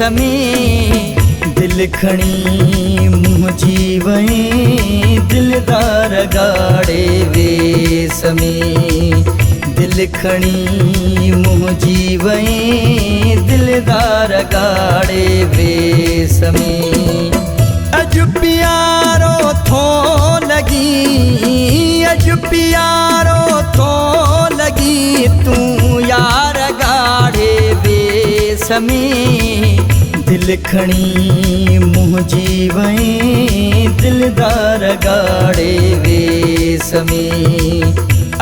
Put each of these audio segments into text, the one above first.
में दिल खणी मुँह जीवई दिलदार गाड़े वेस में दिल खणी मुँह जीवई दिलदार गाड़े वेस में अज प्यारो थो लगी अज प्यारो थो लगी तू यार गाड़े वेस में दिल खणी मुँह जीवई दिलदार गाड़े वेस में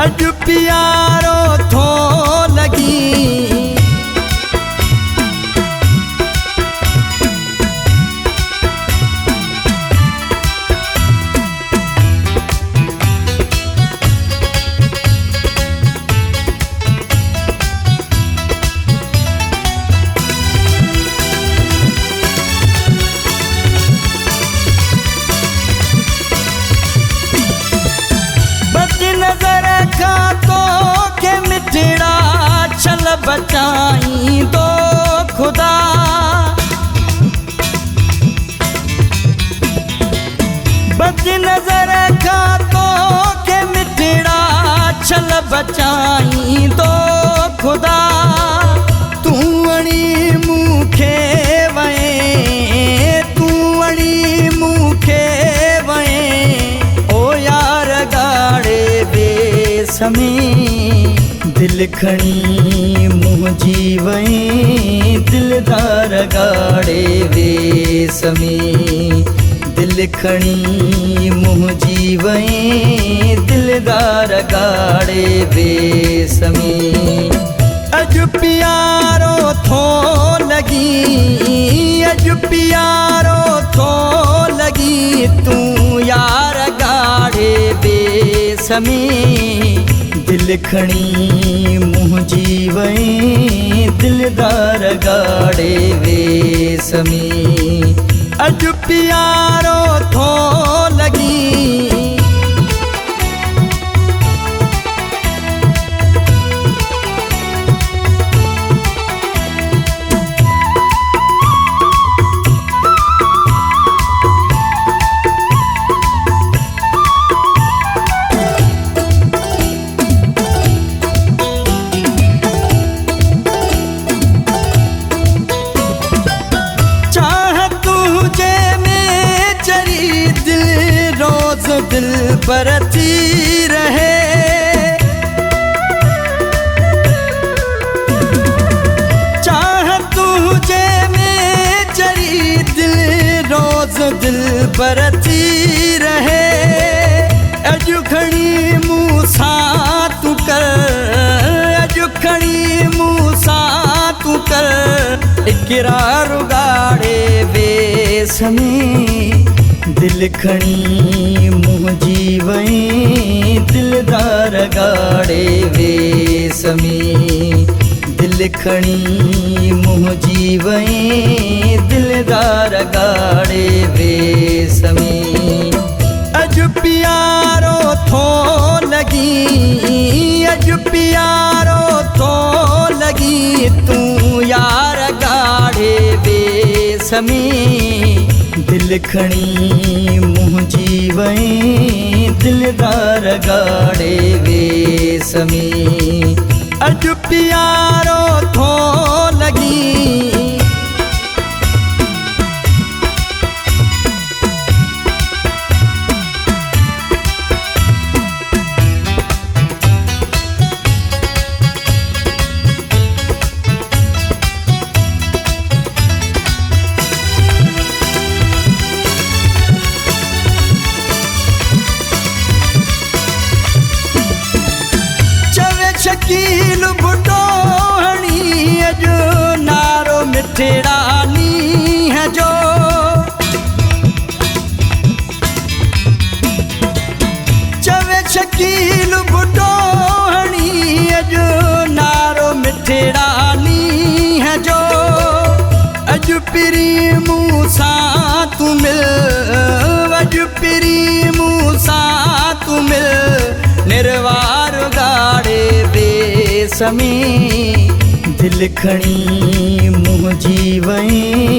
अज प्यारो थो लगी नजर का तो के मिठड़ा चल बचाई दो खुदा बद नजर का तो के मिठड़ा चल बचाई दो खुदा तू अणी मुखे वए तू अणी मुखे वए ओ यार गाड़े वेस में दिल खणी मुँह जीवई दिलदार गाड़े वेस में दिल खणी मुँह जीवई दिलदार गाड़े वेस में अज प्यारो थो लगी अज प्यारो थो लगी तू यार गाड़े वेस में दिल खणी मुँह जीवई दिलदार गाड़े वेस में अज प्यारो थो लगी दिल बरती रहे चाह तुझे में चरी दिल रोज दिल बरती रहे अजु खड़ी मूसा तू कर अजु खड़ी मूसा तू कर इकरार गाड़े वेस में दिल खणी मुँह जीवई दिलदार गाड़े वेस में दिल खणी मुँह जीवई दिलदार गाड़े वेस में अज प्यारो थो लगी अज प्यारो थो लगी तू यार गाड़े वेस में दिल खणी मुँह जीवई दिलदार गाड़े वेस में अज प्यारो थो लगी शकील बुटो हणी अजो नारो मिठड़ा नी है जो चवे शकील बुटो हणी अजो नारो मिठड़ा नी है जो अज पिरी मूसा तू मिल अज पिरी मूसा तू मिल निर्वार गाड़े वेस में दिल खणी मुँह जीवई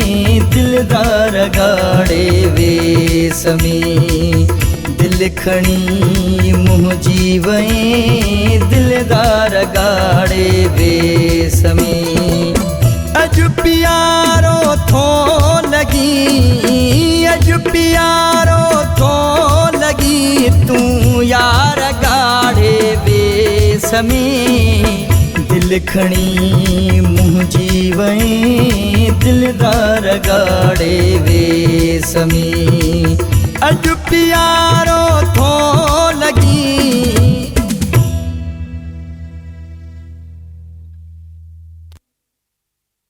दिलदार गाड़े वेस में दिल खणी मुंहिंजी वई दिलदार गाड़े वेस में अॼु प्यारो थो लॻी अॼु प्यारो थो लॻी तूं यार गाड़े वेस में दिल खणी मुंहिंजी वई दिलदार गाड़े वेस में अॼु प्यारो